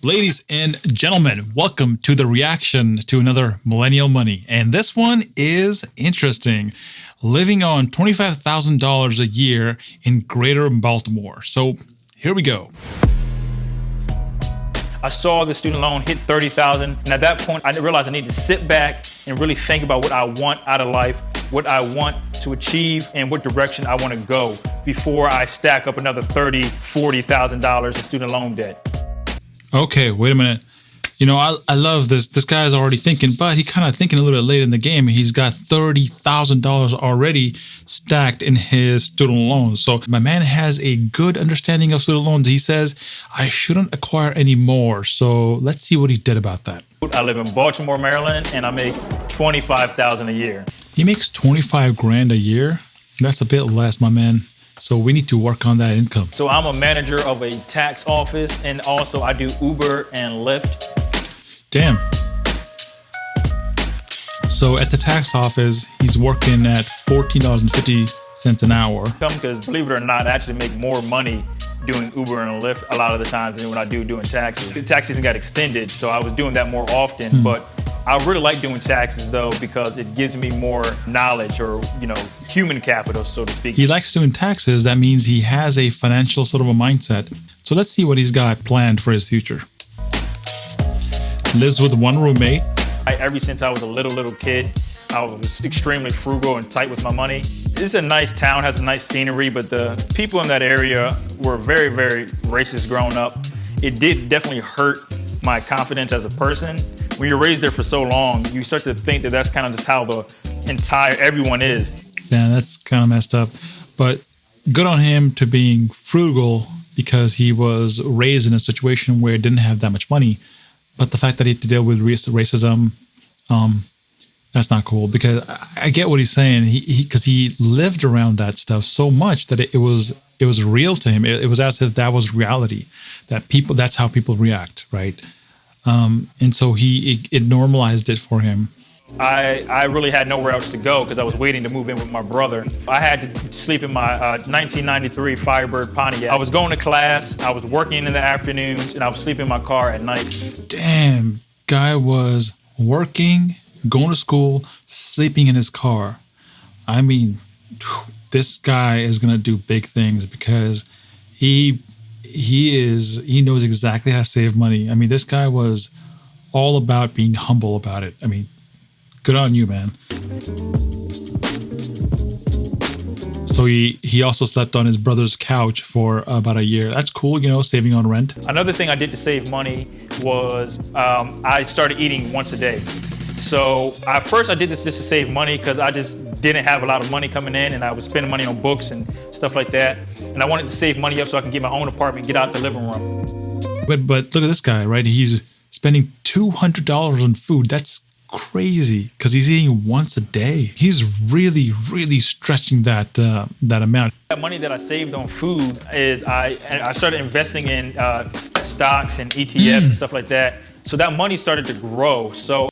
Ladies and gentlemen, welcome to the reaction to another Millennial Money. And this one is interesting. Living on $25,000 a year in greater Baltimore. So here we go. I saw the student loan hit $30,000. And at that point, I realized I need to sit back and really think about what I want out of life, what I want to achieve, and what direction I want to go before I stack up another $30,000, $40,000 in student loan debt. Okay, wait a minute. You know, I love this. This guy's already thinking, but he kind of thinking a little bit late in the game. He's got $30,000 already stacked in his student loans. So my man has a good understanding of student loans. He says, I shouldn't acquire any more. So let's see what he did about that. I live in Baltimore, Maryland, and I make $25,000 a year. He makes 25 grand a year. That's a bit less, my man. So we need to work on that income. So I'm a manager of a tax office, and also I do Uber and Lyft. Damn. So at the tax office, he's working at $14.50 an hour. Because believe it or not, I actually make more money doing Uber and Lyft a lot of the times than when I do doing taxes. The tax season got extended, so I was doing that more often, but I really like doing taxes though because it gives me more knowledge or, human capital, so to speak. He likes doing taxes. That means he has a financial sort of a mindset. So let's see what he's got planned for his future. Lives with one roommate. Ever since I was a little kid, I was extremely frugal and tight with my money. It's a nice town, has a nice scenery, but the people in that area were very, very racist growing up. It did definitely hurt my confidence as a person. When you're raised there for so long, you start to think that that's kind of just how everyone is. Yeah, that's kind of messed up. But good on him to being frugal because he was raised in a situation where he didn't have that much money. But the fact that he had to deal with racism, that's not cool. Because I get what he's saying. Because he lived around that stuff so much that it was real to him. It was as if that was reality. That's how people react, right? And so it normalized it for him. I really had nowhere else to go because I was waiting to move in with my brother. I had to sleep in my 1993 Firebird Pontiac. I was going to class, I was working in the afternoons, and I was sleeping in my car at night. Damn, guy was working, going to school, sleeping in his car. I mean, this guy is going to do big things because he knows exactly how to save money. I mean, this guy was all about being humble about it. I mean, good on you, man. So he also slept on his brother's couch for about a year. That's cool, saving on rent. Another thing I did to save money was I started eating once a day. So at first I did this just to save money because I just didn't have a lot of money coming in and I was spending money on books and stuff like that. And I wanted to save money up so I can get my own apartment, get out the living room. But look at this guy, right? He's spending $200 on food. That's crazy because he's eating once a day. He's really, really stretching that amount. That money that I saved on food is I started investing in stocks and ETFs and stuff like that. So that money started to grow. So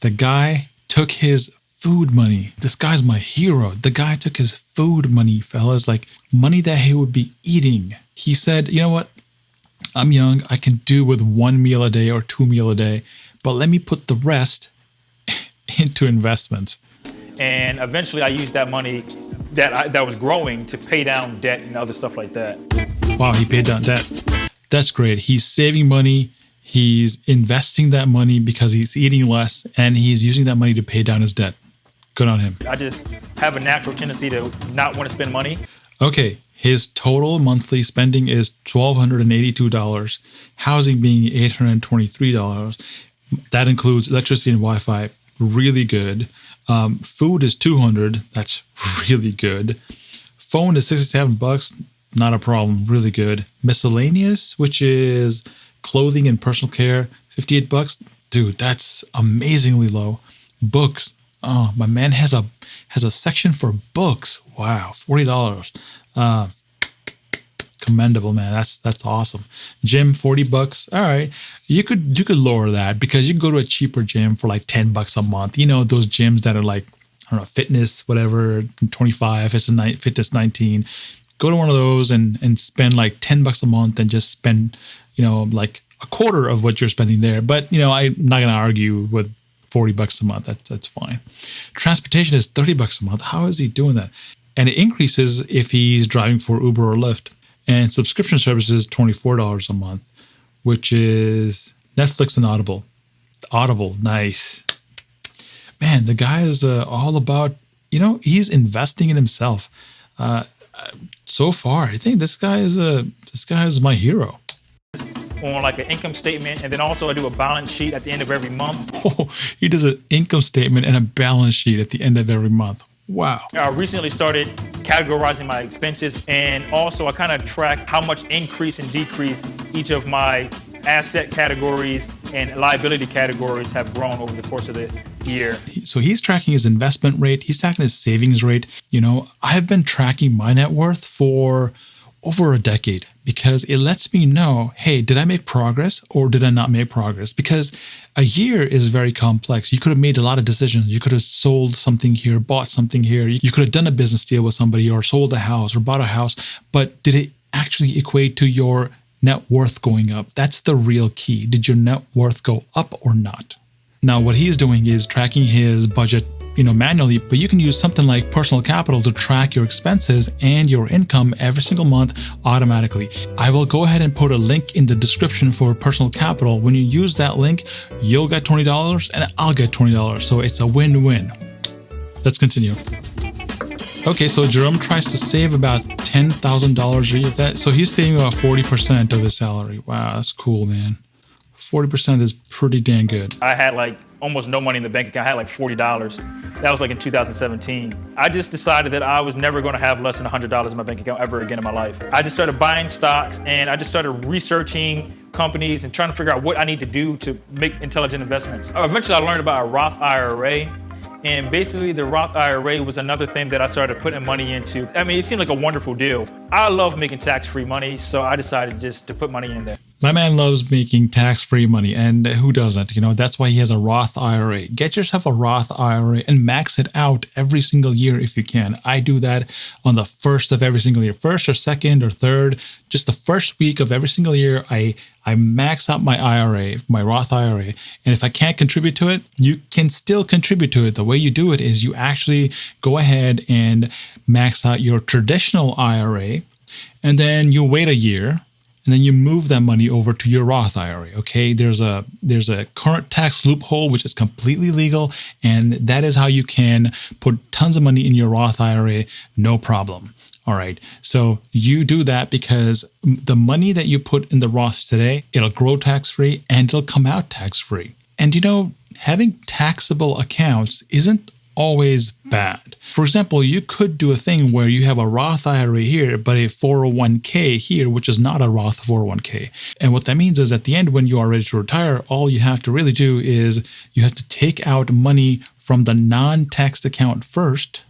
the guy took his food money. This guy's my hero. The guy took his food money, fellas, like money that he would be eating. He said, you know what? I'm young. I can do with 1 meal a day or 2 meals a day, but let me put the rest into investments. And eventually I used that money that was growing to pay down debt and other stuff like that. Wow, he paid down debt. That's great. He's saving money. He's investing that money because he's eating less and he's using that money to pay down his debt. Good on him. I just have a natural tendency to not want to spend money. Okay, his total monthly spending is $1,282, housing being $823. That includes electricity and Wi-Fi. Really good. Food is $200. That's really good. Phone is $67. Not a problem. Really good. Miscellaneous, which is clothing and personal care, $58. Dude, that's amazingly low. Books. Oh, my man has a section for books. Wow, $40. Commendable, man. That's awesome. Gym, $40. All right. You could lower that because you can go to a cheaper gym for like $10 a month. Those gyms that are like, I don't know, fitness, whatever, 25, fitness 19. Go to one of those and spend like $10 a month and just spend, like a quarter of what you're spending there. But, I'm not going to argue with $40 a month. That's fine. Transportation is $30 a month. How is he doing that? And it increases if he's driving for Uber or Lyft. And subscription services, $24 a month, which is Netflix and Audible. Audible, nice. Man, the guy is all about, he's investing in himself. So far, I think this guy is my hero. On like an income statement, and then also I do a balance sheet at the end of every month. Oh, he does an income statement and a balance sheet at the end of every month. Wow. I recently started categorizing my expenses, and also I kind of track how much increase and decrease each of my asset categories and liability categories have grown over the course of the year. So he's tracking his investment rate. He's tracking his savings rate. I've been tracking my net worth for over a decade because it lets me know, hey, did I make progress or did I not make progress? Because a year is very complex. You could have made a lot of decisions. You could have sold something here, bought something here. You could have done a business deal with somebody or sold a house or bought a house. But did it actually equate to your net worth going up? That's the real key. Did your net worth go up or not? Now, what he's doing is tracking his budget manually, but you can use something like Personal Capital to track your expenses and your income every single month automatically. I will go ahead and put a link in the description for Personal Capital. When you use that link, you'll get $20 and I'll get $20. So it's a win-win. Let's continue. Okay, so Jerome tries to save about $10,000 a year. So he's saving about 40% of his salary. Wow, that's cool, man. 40% is pretty dang good. I had like almost no money in the bank account. I had like $40. That was like in 2017. I just decided that I was never going to have less than $100 in my bank account ever again in my life. I just started buying stocks and I just started researching companies and trying to figure out what I need to do to make intelligent investments. Eventually I learned about a Roth IRA. And basically the Roth IRA was another thing that I started putting money into. I mean, it seemed like a wonderful deal. I love making tax-free money, so I decided just to put money in there. My man loves making tax-free money, and who doesn't? That's why he has a Roth IRA. Get yourself a Roth IRA and max it out every single year if you can. I do that on the first of every single year, first or second or third, just the first week of every single year. I max out my IRA, my Roth IRA. And if I can't contribute to it, you can still contribute to it. The way you do it is you actually go ahead and max out your traditional IRA, and then you wait a year, and then you move that money over to your Roth IRA. Okay, there's a current tax loophole which is completely legal, and that is how you can put tons of money in your Roth IRA, no problem. All right, so you do that because the money that you put in the Roth today, it'll grow tax-free and it'll come out tax-free. And having taxable accounts isn't always bad. For example, you could do a thing where you have a Roth IRA here, but a 401k here, which is not a Roth 401k. And what that means is at the end, when you are ready to retire, all you have to really do is you have to take out money from the non-taxed account first.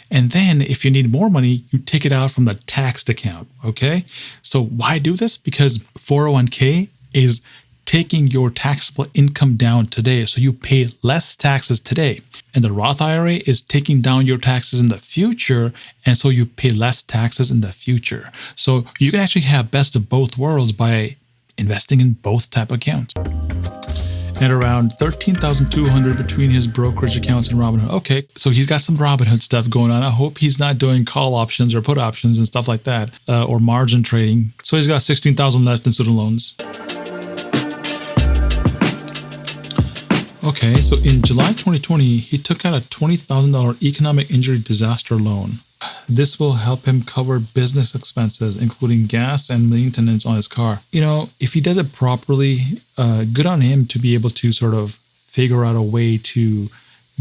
And then if you need more money, you take it out from the taxed account. Okay. So why do this? Because 401k is taking your taxable income down today. So you pay less taxes today. And the Roth IRA is taking down your taxes in the future. And so you pay less taxes in the future. So you can actually have best of both worlds by investing in both type of accounts. And around $13,200 between his brokerage accounts and Robinhood. Okay, so he's got some Robinhood stuff going on. I hope he's not doing call options or put options and stuff like that, or margin trading. So he's got $16,000 left in student loans. Okay, so in July 2020, he took out a $20,000 economic injury disaster loan. This will help him cover business expenses, including gas and maintenance on his car. If he does it properly, good on him to be able to sort of figure out a way to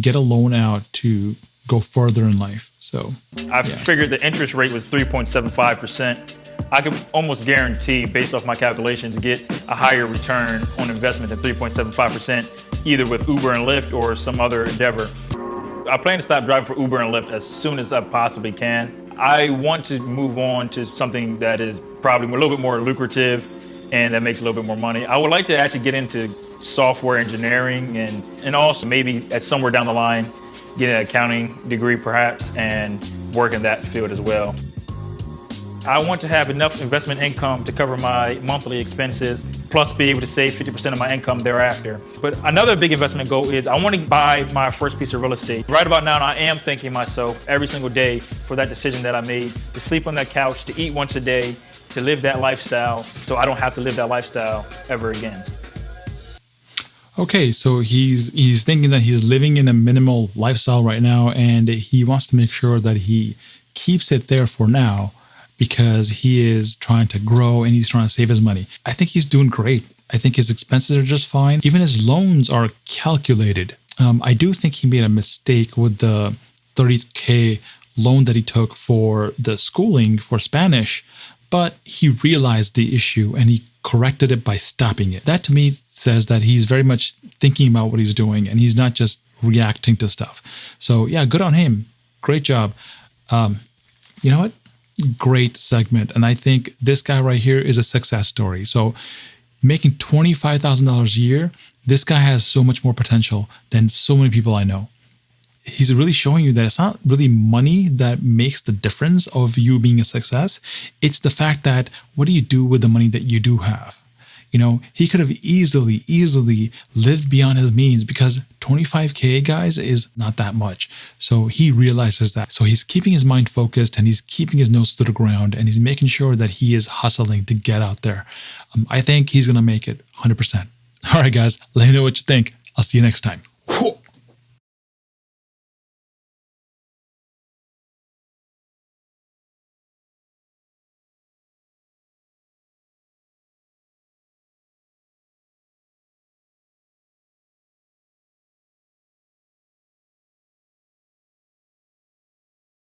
get a loan out to go further in life. So I figured the interest rate was 3.75%. I could almost guarantee, based off my calculations, get a higher return on investment than 3.75%, either with Uber and Lyft or some other endeavor. I plan to stop driving for Uber and Lyft as soon as I possibly can. I want to move on to something that is probably a little bit more lucrative and that makes a little bit more money. I would like to actually get into software engineering and also maybe at somewhere down the line, get an accounting degree perhaps and work in that field as well. I want to have enough investment income to cover my monthly expenses plus be able to save 50% of my income thereafter. But another big investment goal is I want to buy my first piece of real estate. Right about now, I am thanking myself every single day for that decision that I made to sleep on that couch, to eat once a day, to live that lifestyle so I don't have to live that lifestyle ever again. Okay, so he's thinking that he's living in a minimal lifestyle right now, and he wants to make sure that he keeps it there for now because he is trying to grow and he's trying to save his money. I think he's doing great. I think his expenses are just fine. Even his loans are calculated. I do think he made a mistake with the $30K loan that he took for the schooling for Spanish, but he realized the issue and he corrected it by stopping it. That to me says that he's very much thinking about what he's doing and he's not just reacting to stuff. So yeah, good on him. Great job. You know what? Great segment. And I think this guy right here is a success story. So making $25,000 a year, this guy has so much more potential than so many people I know. He's really showing you that it's not really money that makes the difference of you being a success. It's the fact that what do you do with the money that you do have? You know, he could have easily lived beyond his means because 25K, guys, is not that much. So he realizes that. So he's keeping his mind focused and he's keeping his nose to the ground and he's making sure that he is hustling to get out there. I think he's going to make it 100%. All right, guys, let me know what you think. I'll see you next time.